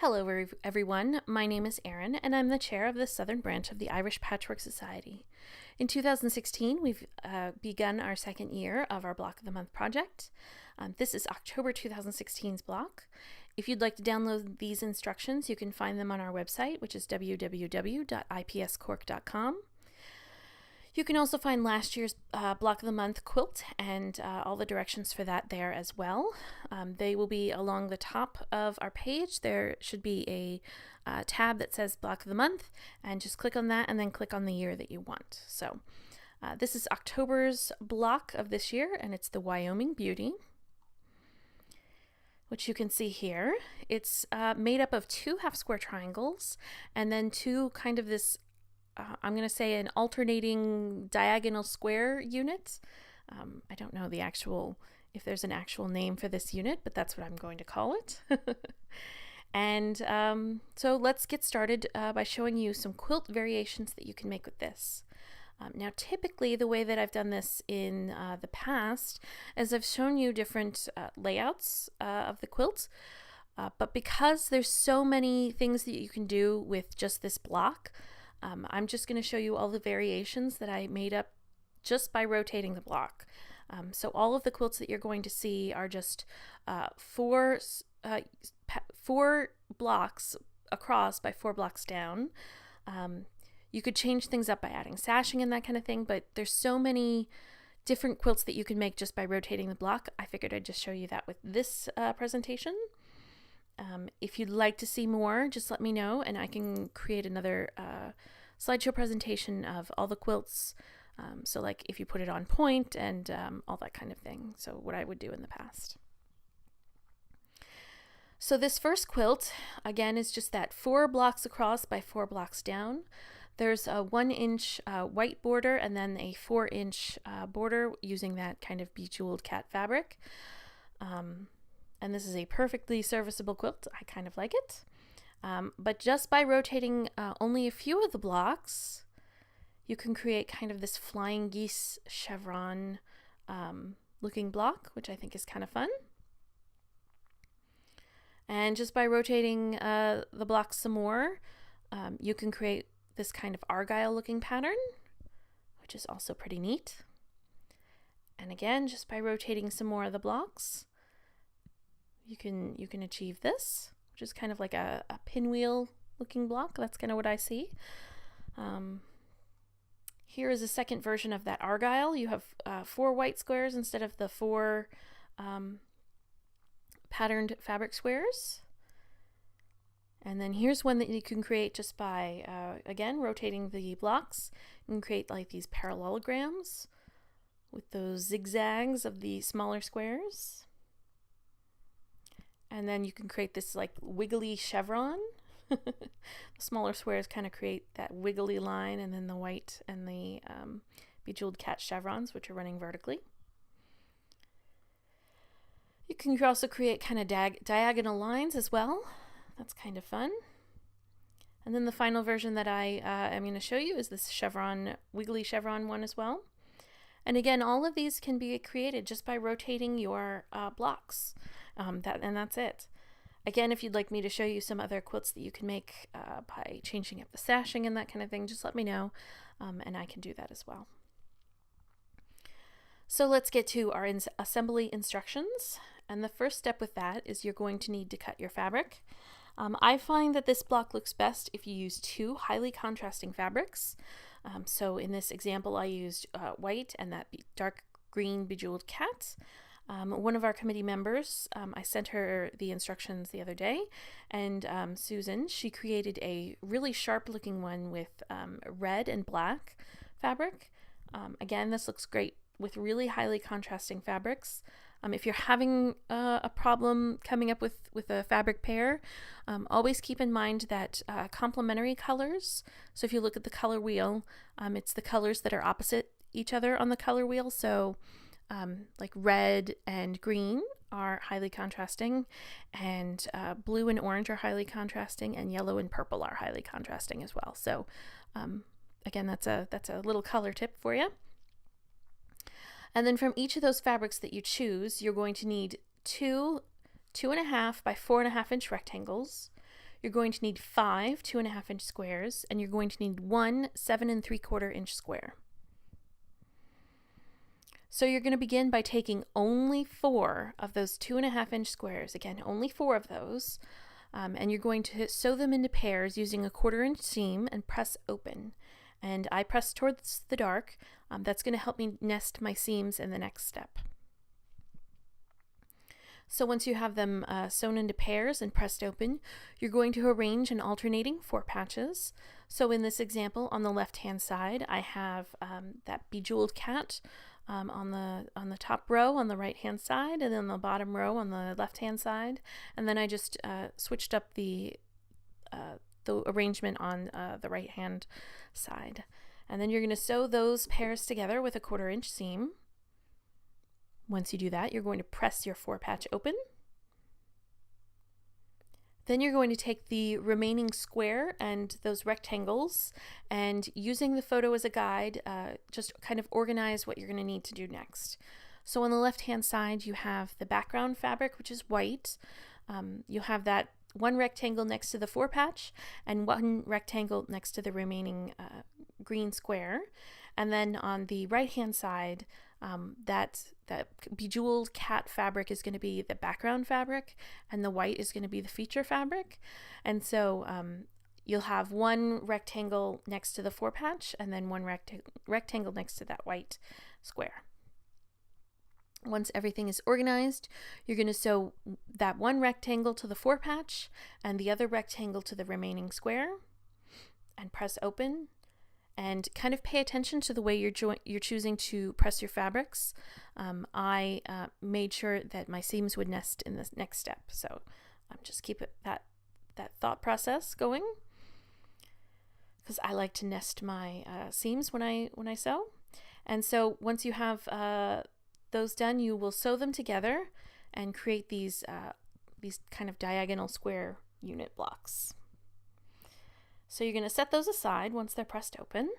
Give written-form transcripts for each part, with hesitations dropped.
Hello everyone, my name is Erin and I'm the chair of the Southern Branch of the Irish Patchwork Society. In 2016 we've begun our second year of our Block of the Month project. This is October 2016's block. If you'd like to download these instructions, you can find them on our website, which is www.ipscork.com. You can also find last year's Block of the Month quilt and all the directions for that there as well. They will be along the top of our page. There should be a tab that says Block of the Month, and just click on that and then click on the year that you want. So this is October's block of this year, and it's the Wyoming Beauty, which you can see here. It's made up of two half square triangles and then two kind of this I'm going to say an alternating diagonal square unit. I don't know if there's an actual name for this unit, but that's what I'm going to call it. And so let's get started by showing you some quilt variations that you can make with this. Now, typically the way that I've done this in the past is I've shown you different layouts of the quilt. But because there's so many things that you can do with just this block, I'm just going to show you all the variations that I made up just by rotating the block. So all of the quilts that you're going to see are just four blocks across by 4 blocks down. You could change things up by adding sashing and that kind of thing, but there's so many different quilts that you can make just by rotating the block. I figured I'd just show you that with this presentation. If you'd like to see more, just let me know and I can create another slideshow presentation of all the quilts. So like if you put it on point and all that kind of thing. So what I would do in the past. So this first quilt, again, is just that 4 blocks across by 4 blocks down. There's a 1-inch white border and then a 4-inch border using that kind of bejeweled cat fabric. And this is a perfectly serviceable quilt. I kind of like it. But just by rotating only a few of the blocks, you can create kind of this flying geese chevron looking block, which I think is kind of fun. And just by rotating the blocks some more, you can create this kind of argyle looking pattern, which is also pretty neat. And again, just by rotating some more of the blocks, you can achieve this, which is kind of like a pinwheel looking block. That's kind of what I see. Here is a second version of that argyle. You have 4 white squares instead of the 4 patterned fabric squares. And then here's one that you can create just by, again, rotating the blocks. You can create like these parallelograms with those zigzags of the smaller squares. And then you can create this like wiggly chevron. The smaller squares kind of create that wiggly line, and then the white and the bejeweled cat chevrons, which are running vertically. You can also create kind of diagonal lines as well. That's kind of fun. And then the final version that I am going to show you is this chevron, wiggly chevron one as well. And again, all of these can be created just by rotating your blocks. And that's it. Again, if you'd like me to show you some other quilts that you can make by changing up the sashing and that kind of thing, just let me know, and I can do that as well. So let's get to our assembly instructions. And the first step with that is you're going to need to cut your fabric. I find that this block looks best if you use 2 highly contrasting fabrics. So in this example, I used white and that dark green bejeweled cat. One of our committee members, I sent her the instructions the other day, and Susan, she created a really sharp looking one with red and black fabric. Again, this looks great with really highly contrasting fabrics. If you're having a problem coming up with a fabric pair, always keep in mind that complementary colors, so if you look at the color wheel, it's the colors that are opposite each other on the color wheel. So like red and green are highly contrasting, and blue and orange are highly contrasting, and yellow and purple are highly contrasting as well. So again, that's a little color tip for you. And then from each of those fabrics that you choose, you're going to need 2 2.5 by 4.5 inch rectangles. you're going to need 5 2.5-inch squares, and you're going to need 1 7 3/4-inch square. So you're going to begin by taking only 4 of those 2.5-inch squares, again, only 4 of those, and you're going to sew them into pairs using a 1/4-inch seam and press open. And I press towards the dark. That's going to help me nest my seams in the next step. So once you have them sewn into pairs and pressed open, you're going to arrange in alternating 4 patches. So in this example, on the left-hand side, I have that bejeweled cat on the top row on the right-hand side, and then the bottom row on the left-hand side. And then I just switched up the arrangement on the right-hand side. And then you're going to sew those pairs together with a 1/4-inch seam. Once you do that, you're going to press your 4-patch open. Then you're going to take the remaining square and those rectangles, and using the photo as a guide, just kind of organize what you're going to need to do next. So on the left-hand side, you have the background fabric, which is white. You have that 1 rectangle next to the 4-patch and 1 rectangle next to the remaining green square. And then on the right-hand side, that bejeweled cat fabric is going to be the background fabric, and the white is going to be the feature fabric. And so you'll have 1 rectangle next to the 4-patch and then 1 rectangle next to that white square. Once everything is organized, you're going to sew that 1 rectangle to the 4-patch and the other rectangle to the remaining square and press open. And kind of pay attention to the way you're choosing to press your fabrics. I made sure that my seams would nest in the next step, so just keep that thought process going, because I like to nest my seams when I sew. And so once you have those done, you will sew them together and create these kind of diagonal square unit blocks. So you're going to set those aside once they're pressed open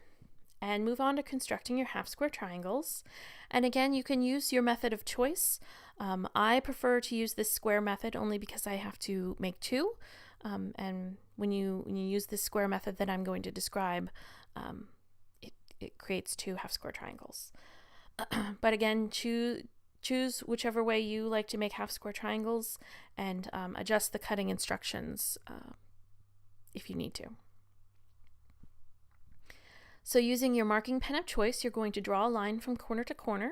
and move on to constructing your half square triangles. And again, you can use your method of choice. I prefer to use this square method only because I have to make 2. And when you use this square method that I'm going to describe, it creates 2 half square triangles. But again, choose whichever way you like to make half square triangles, and adjust the cutting instructions if you need to. So using your marking pen of choice, you're going to draw a line from corner to corner,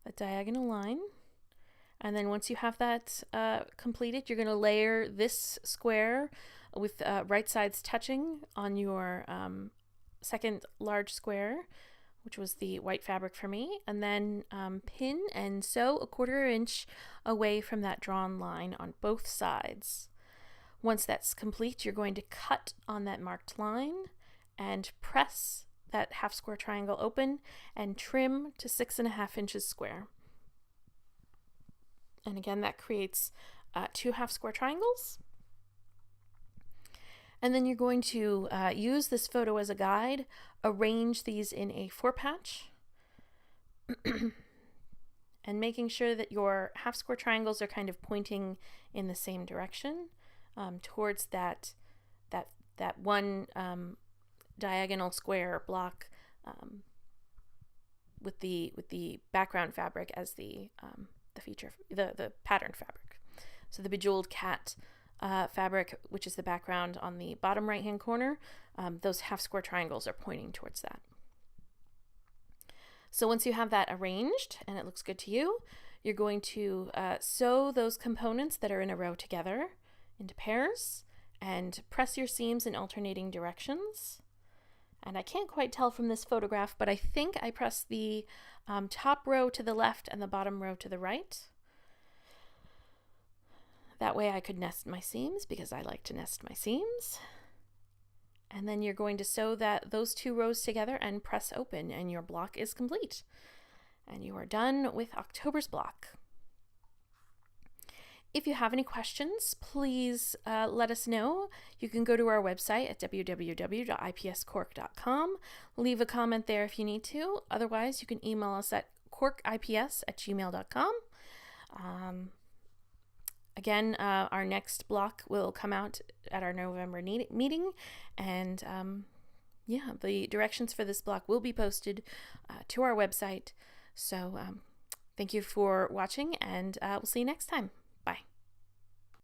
a diagonal line. And then once you have that completed, you're going to layer this square with right sides touching on your second large square, which was the white fabric for me, and then pin and sew a 1/4 inch away from that drawn line on both sides. Once that's complete, you're going to cut on that marked line and press that half square triangle open and trim to 6.5 inches square. And again, that creates 2 half square triangles. And then you're going to use this photo as a guide, arrange these in a 4-patch, and making sure that your half square triangles are kind of pointing in the same direction towards that 1 diagonal square block with the background fabric as the feature, the pattern fabric. So the bejeweled cat fabric, which is the background on the bottom right hand corner, those half square triangles are pointing towards that. So once you have that arranged and it looks good to you, you're going to sew those components that are in a row together into pairs and press your seams in alternating directions. And I can't quite tell from this photograph, but I think I pressed the top row to the left and the bottom row to the right. That way I could nest my seams, because I like to nest my seams. And then you're going to sew those 2 rows together and press open, and your block is complete. And you are done with October's block. If you have any questions, please let us know. You can go to our website at www.ipscork.com. Leave a comment there if you need to. Otherwise, you can email us at corkips@gmail.com. Again, our next block will come out at our November meeting, and yeah, the directions for this block will be posted to our website. So thank you for watching, and we'll see you next time.